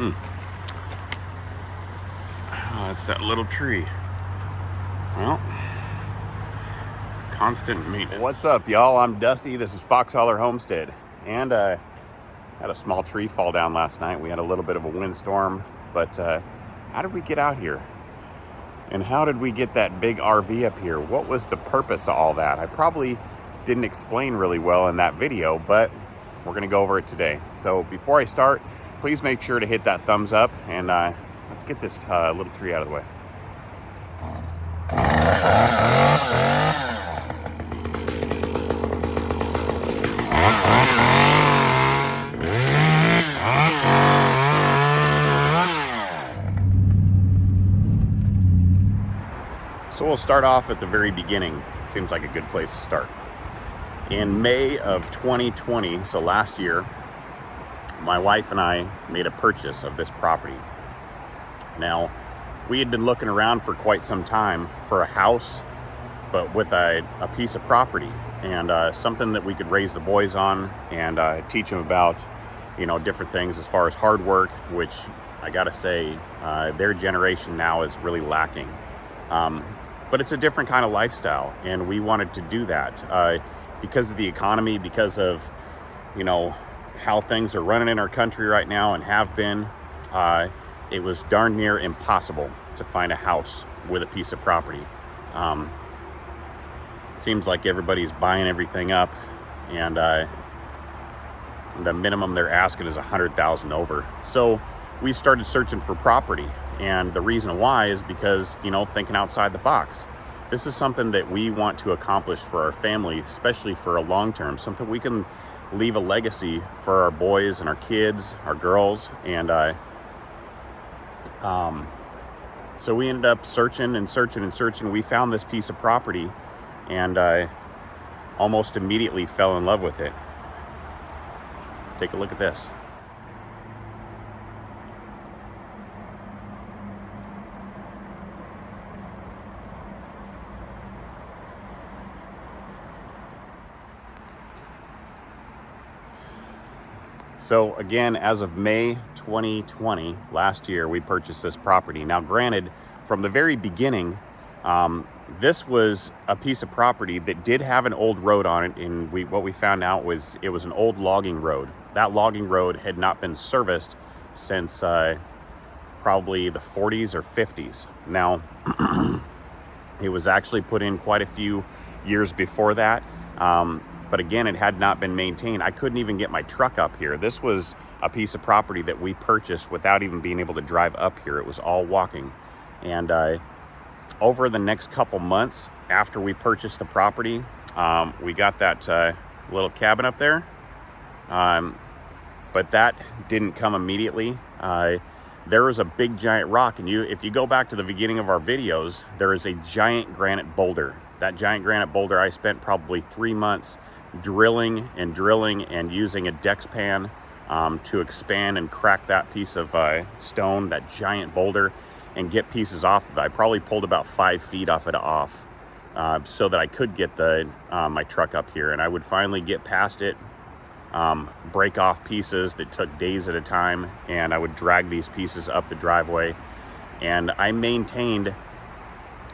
Oh, it's that little tree. Well, constant maintenance. What's up, y'all? I'm Dusty. This is Foxholler Homestead. And had a small tree fall down last night. We had a little bit of a windstorm. But how did we get out here? And how did we get that big RV up here? What was the purpose of all that? I probably didn't explain really well in that video, but we're going to go over it today. So before I start, please make sure to hit that thumbs up, and let's get this little tree out of the way. So we'll start off at the very beginning. Seems like a good place to start. In May of 2020, so last year, my wife and I made a purchase of this property. Now, we had been looking around for quite some time for a house, but with a piece of property and something that we could raise the boys on and teach them about, different things as far as hard work, which I gotta say, their generation now is really lacking. But it's a different kind of lifestyle, and we wanted to do that because of the economy, because of, how things are running in our country right now and have been. It was darn near impossible to find a house with a piece of property. It seems like everybody's buying everything up, and the minimum they're asking is $100,000 over. So we started searching for property, and the reason why is because, thinking outside the box. This is something that we want to accomplish for our family, especially for a long term, something we can leave a legacy for our boys and our kids, our girls, and so we ended up searching and searching and searching. We found this piece of property, and almost immediately fell in love with it. Take a look at this. So again, as of May 2020, last year, we purchased this property. Now, granted, from the very beginning, this was a piece of property that did have an old road on it, and what we found out was it was an old logging road. That logging road had not been serviced since probably the 40s or 50s. Now, it was actually put in quite a few years before that. But again, it had not been maintained. I couldn't even get my truck up here. This was a piece of property that we purchased without even being able to drive up here. It was all walking. And over the next couple months after we purchased the property, we got that little cabin up there. But that didn't come immediately. There was a big giant rock, and if you go back to the beginning of our videos, there is a giant granite boulder. That giant granite boulder, I spent probably 3 months drilling and using a dex pan to expand and crack that piece of stone, that giant boulder, and get pieces off of it. I probably pulled about 5 feet off so that I could get my truck up here, and I would finally get past it, break off pieces that took days at a time, and I would drag these pieces up the driveway. And I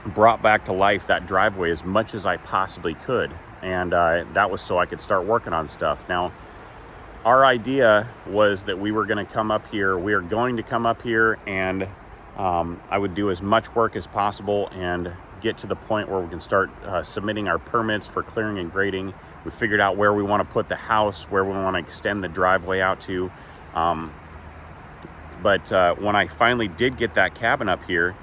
brought back to life that driveway as much as I possibly could, and that was so I could start working on stuff. Now, our idea was that we are going to come up here and I would do as much work as possible and get to the point where we can start submitting our permits for clearing and grading. We figured out where we want to put the house, where we want to extend the driveway out to. But when I finally did get that cabin up here,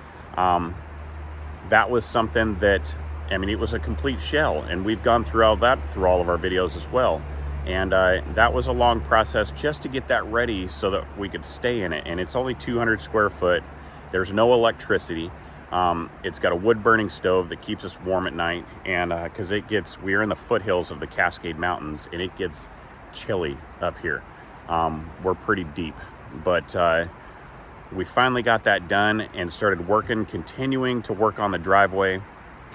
that was something that, it was a complete shell, and we've gone through all that through all of our videos as well. And that was a long process just to get that ready so that we could stay in it. And it's only 200 square foot. There's no electricity. It's got a wood burning stove that keeps us warm at night. And because we're in the foothills of the Cascade Mountains, and it gets chilly up here. We're pretty deep, but we finally got that done and started continuing to work on the driveway.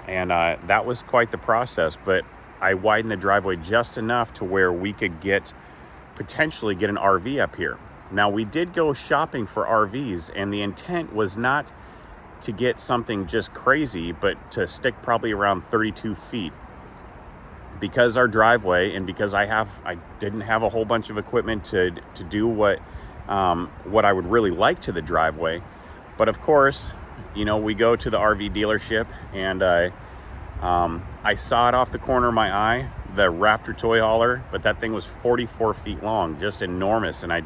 And that was quite the process, but I widened the driveway just enough to where we could potentially get an RV up here. Now, we did go shopping for RVs, and the intent was not to get something just crazy, but to stick probably around 32 feet. Because our driveway, and because I didn't have a whole bunch of equipment to do what I would really like to the driveway. But of course, we go to the RV dealership, and I saw it off the corner of my eye, the Raptor toy hauler, but that thing was 44 feet long, just enormous. And I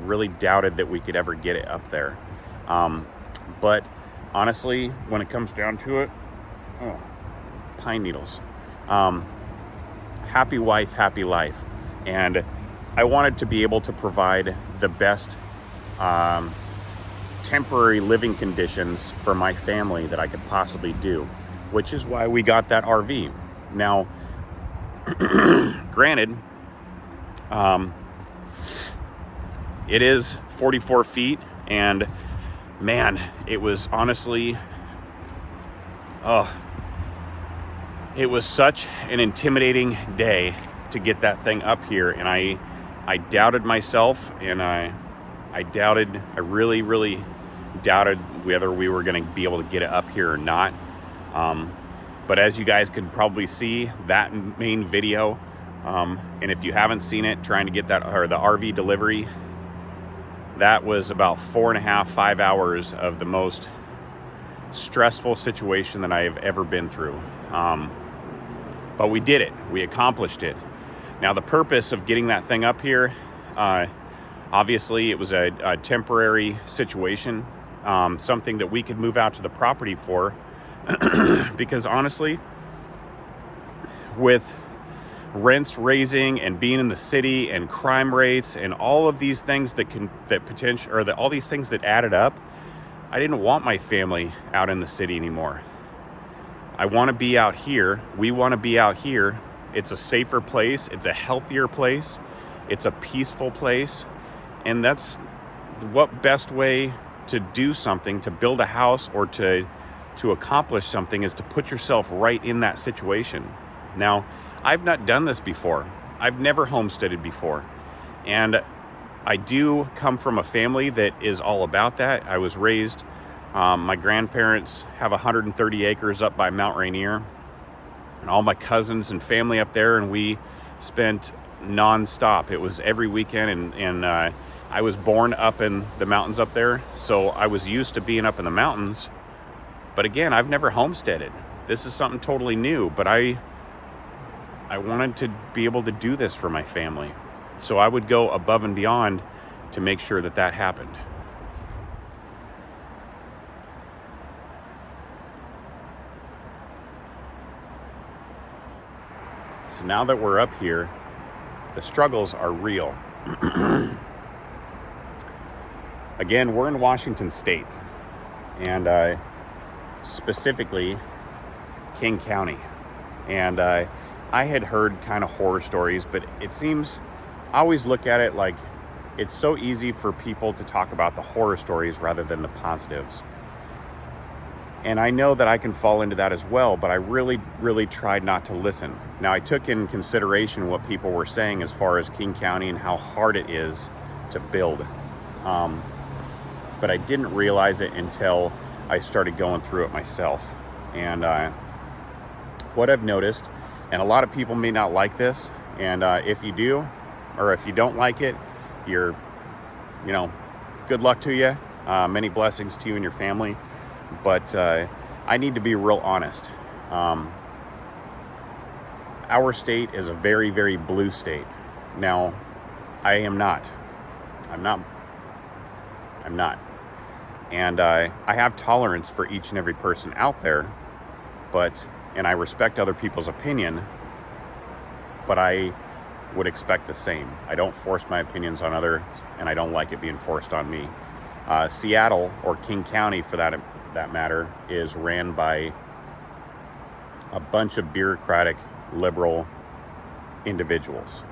really doubted that we could ever get it up there. But honestly, when it comes down to it, pine needles. Happy wife, happy life. And I wanted to be able to provide the best temporary living conditions for my family that I could possibly do, which is why we got that RV. Now, granted, it is 44 feet, and man, it was honestly, it was such an intimidating day to get that thing up here. And I doubted myself, and I really, really doubted whether we were going to be able to get it up here or not. But as you guys could probably see, that main video, and if you haven't seen it, trying to get that, or the RV delivery, that was about 4.5-5 hours of the most stressful situation that I have ever been through. But we did it. We accomplished it. Now, the purpose of getting that thing up here, obviously it was a temporary situation, something that we could move out to the property for, because honestly, with rents raising and being in the city and crime rates and all of these things all these things that added up, I didn't want my family out in the city anymore. I want to be out here. We want to be out here. It's a safer place. It's a healthier place. It's a peaceful place. And that's what best way to do something, to build a house or to accomplish something, is to put yourself right in that situation. Now, I've not done this before. I've never homesteaded before. And I do come from a family that is all about that. I was raised, my grandparents have 130 acres up by Mount Rainier, and all my cousins and family up there, and we spent nonstop. It was every weekend, and I was born up in the mountains up there, so I was used to being up in the mountains. But again, I've never homesteaded. This is something totally new, but I wanted to be able to do this for my family. So I would go above and beyond to make sure that that happened. So now that we're up here, the struggles are real. Again, we're in Washington State, and specifically King County. And I had heard kind of horror stories, but it seems, I always look at it like it's so easy for people to talk about the horror stories rather than the positives. And I know that I can fall into that as well, but I really, really tried not to listen. Now, I took in consideration what people were saying as far as King County and how hard it is to build. But I didn't realize it until I started going through it myself. And what I've noticed, and a lot of people may not like this, and if you do, or if you don't like it, good luck to you. Many blessings to you and your family. But I need to be real honest. Our state is a very, very blue state. Now, I am not. I'm not. And I have tolerance for each and every person out there, and I respect other people's opinion, but I would expect the same. I don't force my opinions on others, and I don't like it being forced on me. Seattle, or King County for that matter, is ran by a bunch of bureaucratic, liberal individuals,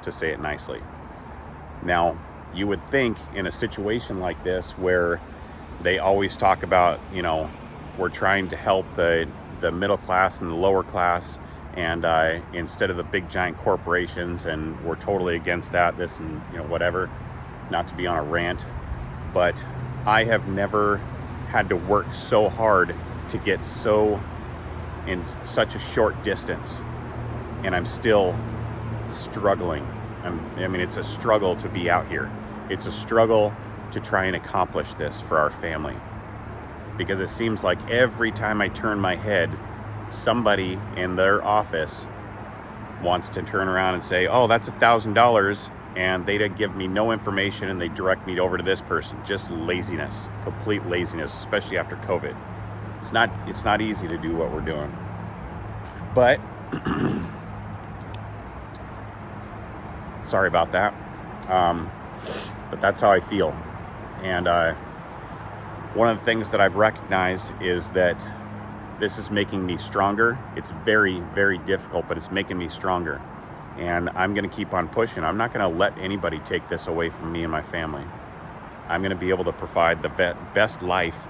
to say it nicely. Now, you would think in a situation like this where they always talk about, we're trying to help the middle class and the lower class, and instead of the big giant corporations, and we're totally against that, this and whatever. not to be on a rant, but I have never had to work so hard to get so in such a short distance, and I'm still struggling. I mean, it's a struggle to be out here. It's a struggle to try and accomplish this for our family, because it seems like every time I turn my head, somebody in their office wants to turn around and say, oh, that's $1,000, and they give me no information and they direct me over to this person. Just laziness, complete laziness, especially after COVID. It's not easy to do what we're doing. But sorry about that. But that's how I feel. And one of the things that I've recognized is that this is making me stronger. It's very, very difficult, but it's making me stronger. And I'm going to keep on pushing. I'm not going to let anybody take this away from me and my family. I'm going to be able to provide the best life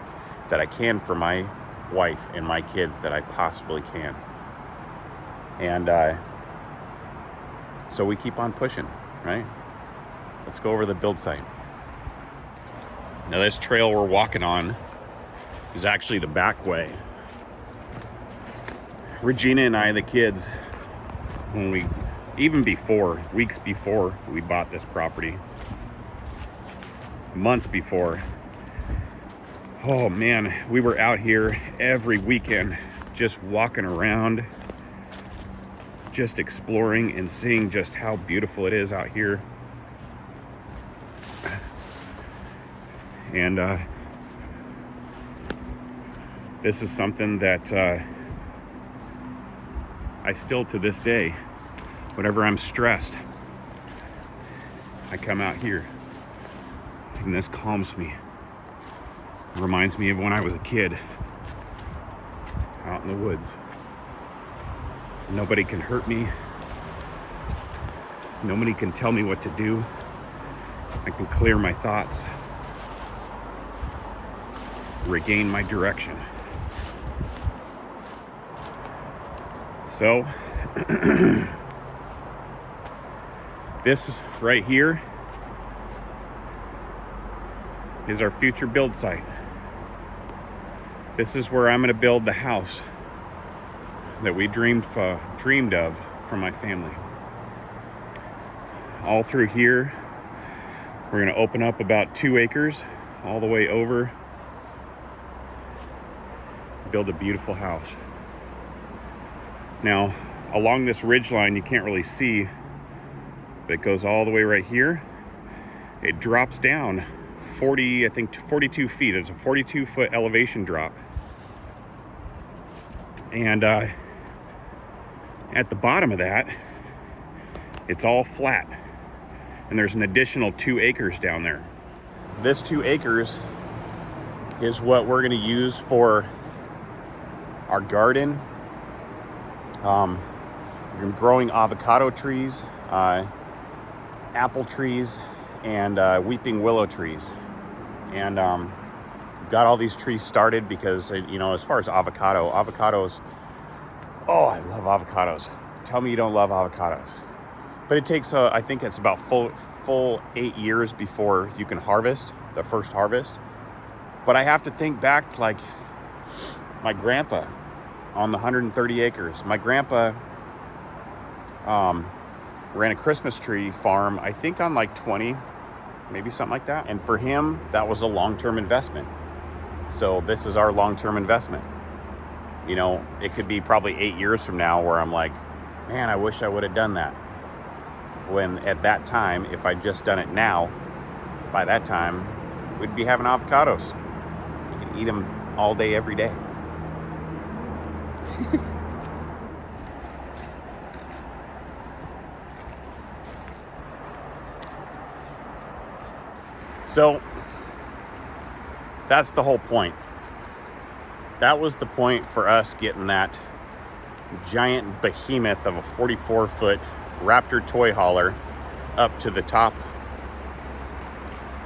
that I can for my wife and my kids that I possibly can. And so we keep on pushing, right? Let's go over the build site. Now this trail we're walking on is actually the back way. Regina and I, the kids, weeks before we bought this property, months before, oh man, we were out here every weekend just walking around, just exploring and seeing just how beautiful it is out here. And this is something that I still, to this day, whenever I'm stressed, I come out here and this calms me. It reminds me of when I was a kid out in the woods. Nobody can hurt me. Nobody can tell me what to do. I can clear my thoughts, regain my direction. So, this is right here is our future build site. This is where I'm going to build the house that we dreamed of for my family. All through here, we're going to open up about 2 acres all the way over, build a beautiful house. Now, along this ridge line, you can't really see, but it goes all the way right here. It drops down 42 feet. It's a 42-foot elevation drop. And at the bottom of that, it's all flat. And there's an additional 2 acres down there. This 2 acres is what we're gonna use for our garden. We're growing avocado trees, apple trees, and weeping willow trees. And got all these trees started because, as far as avocados, oh, I love avocados. Tell me you don't love avocados. But it takes, I think it's about full 8 years before you can harvest, the first harvest. But I have to think back to like my grandpa on the 130 acres. My grandpa ran a Christmas tree farm, I think on like 20, maybe something like that. And for him, that was a long-term investment. So this is our long-term investment. It could be probably 8 years from now where I'm like, man, I wish I would have done that. When at that time, if I'd just done it now, by that time, we'd be having avocados. We could eat them all day, every day. So that's the whole point. That was the point for us getting that giant behemoth of a 44-foot Raptor toy hauler up to the top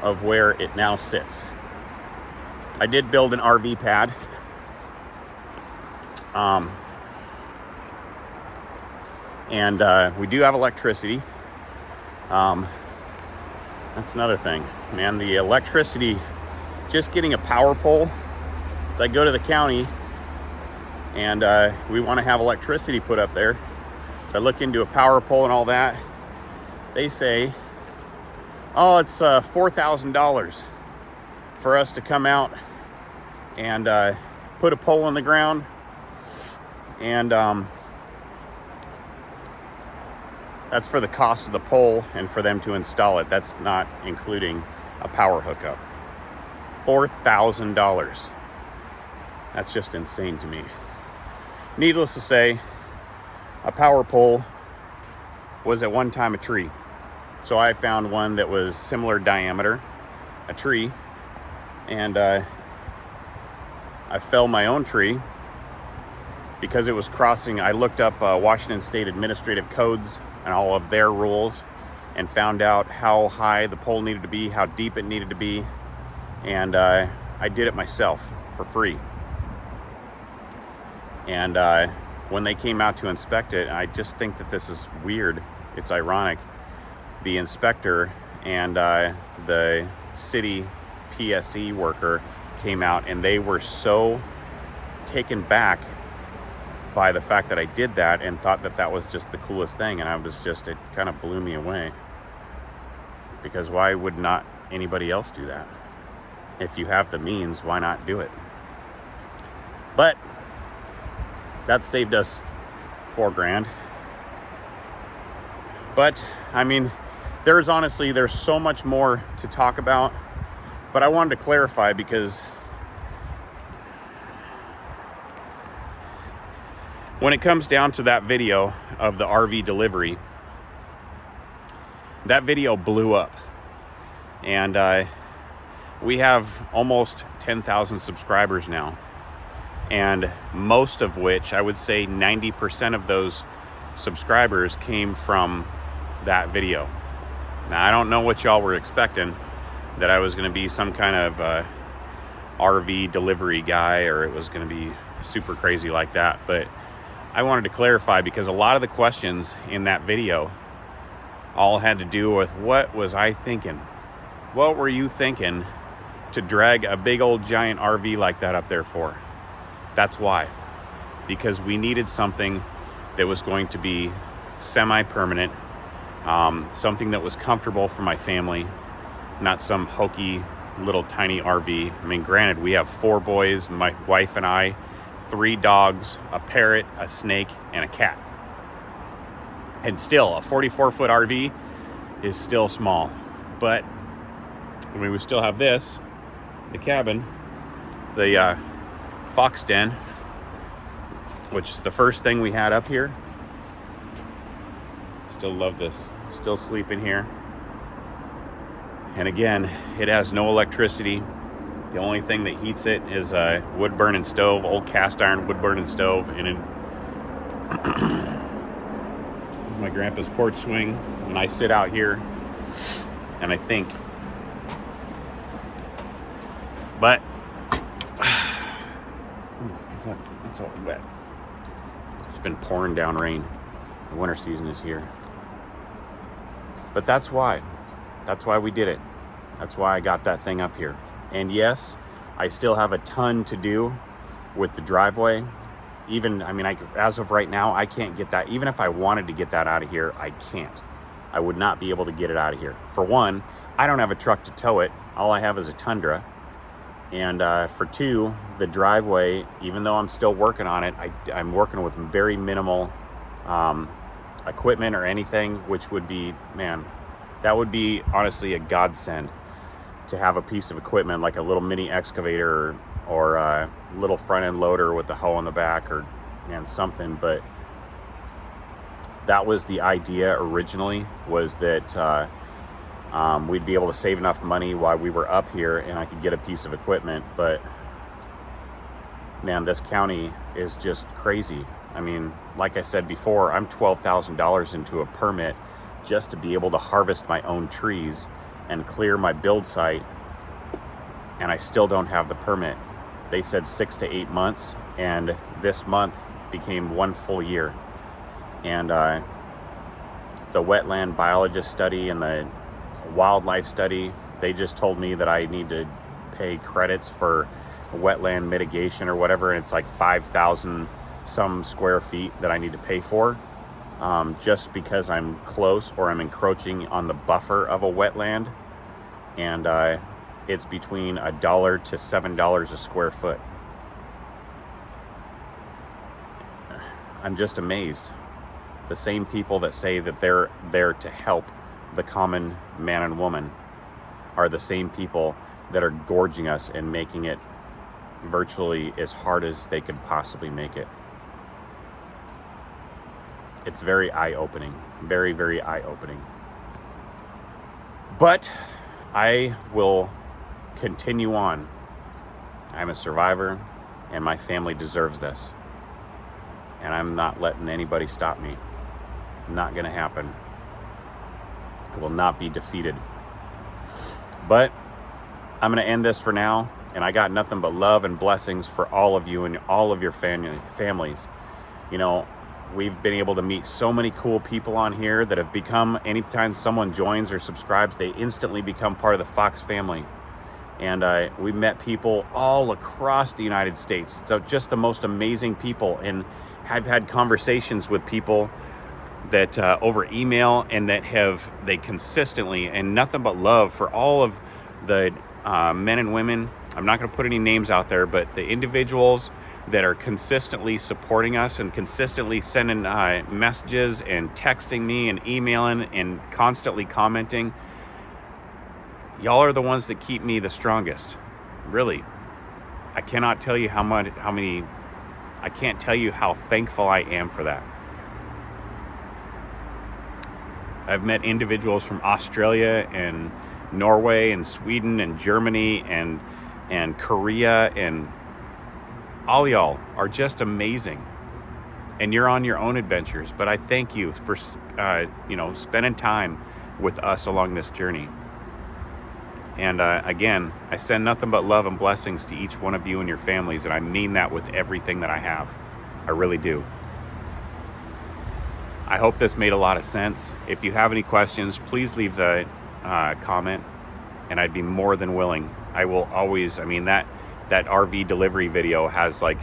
of where it now sits. I did build an RV pad. And we do have electricity. That's another thing, man. The electricity, just getting a power pole. So I go to the county and we want to have electricity put up there. So I look into a power pole and all that. They say, oh, it's $4,000 for us to come out and put a pole in the ground. And that's for the cost of the pole and for them to install it. That's not including a power hookup. $4,000. That's just insane to me. Needless to say, a power pole was at one time a tree. So I found one that was similar diameter, a tree, and I felled my own tree because it was crossing. I looked up Washington State administrative codes and all of their rules and found out how high the pole needed to be, how deep it needed to be, and I did it myself for free. And when they came out to inspect it, I just think that this is weird. It's ironic. The inspector and the city PSE worker came out and they were so taken back by the fact that I did that and thought that that was just the coolest thing. And it kind of blew me away. Because why would not anybody else do that? If you have the means, why not do it? But that saved us $4,000. But I mean, there's so much more to talk about, but I wanted to clarify because when it comes down to that video of the RV delivery, that video blew up, and we have almost 10,000 subscribers now, and most of which, I would say 90% of those subscribers came from that video. Now, I don't know what y'all were expecting, that I was going to be some kind of RV delivery guy, or it was going to be super crazy like that. But I wanted to clarify because a lot of the questions in that video all had to do with what was I thinking? What were you thinking to drag a big old giant RV like that up there for? That's why. Because we needed something that was going to be semi-permanent, something that was comfortable for my family, not some hokey little tiny RV. I mean, granted, we have 4 boys, my wife and I, 3 dogs, a parrot, a snake, and a cat. And still, a 44-foot RV is still small. But, I mean, we still have this, the cabin, the fox den, which is the first thing we had up here. Still love this. Still sleep in here. And again, it has no electricity. The only thing that heats it is a wood burning stove, old cast iron wood burning stove. And in my grandpa's porch swing, and I sit out here and I think. But it's all wet. It's been pouring down rain. The winter season is here. But that's why we did it. That's why I got that thing up here. And yes, I still have a ton to do with the driveway. As of right now, I can't get that. Even if I wanted to get that out of here, I can't. I would not be able to get it out of here. For one, I don't have a truck to tow it. All I have is a Tundra. And for 2, the driveway, even though I'm still working on it, I'm working with very minimal equipment or anything, which would be, man, that would be honestly a godsend to have a piece of equipment like a little mini excavator or a little front end loader with a hoe in the back or something. But that was the idea originally, was that we'd be able to save enough money while we were up here and I could get a piece of equipment. But man, this county is just crazy. I mean, like I said before, I'm $12,000 into a permit just to be able to harvest my own trees and clear my build site, and I still don't have the permit. They said 6 to 8 months, and this month became 1 full year. And the wetland biologist study and the wildlife study. They just told me that I need to pay credits for wetland mitigation or whatever, and it's like 5,000 some square feet that I need to pay for, just because I'm close or I'm encroaching on the buffer of a wetland. And it's between $1 to $7 a square foot. I'm just amazed. The same people that say that they're there to help the common man and woman are the same people that are gorging us and making it virtually as hard as they could possibly make it. It's very eye-opening, very, very eye-opening. But I will continue on. I'm a survivor, and my family deserves this. And I'm not letting anybody stop me. Not going to happen. I will not be defeated. But I'm going to end this for now, and I got nothing but love and blessings for all of you and all of your families. You know, we've been able to meet so many cool people on here that have become, anytime someone joins or subscribes, they instantly become part of the Fox family. And we met people all across the United States. So just the most amazing people. And I've had conversations with people that over email, and that they consistently, and nothing but love for all of the men and women. I'm not going to put any names out there, but the individuals that are consistently supporting us and consistently sending messages and texting me and emailing and constantly commenting. Y'all are the ones that keep me the strongest. Really. I cannot tell you I can't tell you how thankful I am for that. I've met individuals from Australia and Norway and Sweden and Germany and Korea, and all y'all are just amazing. And you're on your own adventures, but I thank you for spending time with us along this journey. And again, I send nothing but love and blessings to each one of you and your families, and I mean that with everything that I have. I really do. I hope this made a lot of sense. If you have any questions, please leave the comment, and I'd be more than willing. I will always, that RV delivery video has like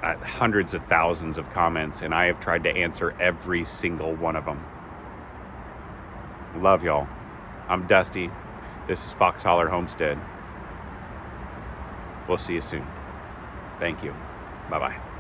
hundreds of thousands of comments, and I have tried to answer every single one of them. Love y'all. I'm Dusty. This is Fox Holler Homestead. We'll see you soon. Thank you. Bye-bye.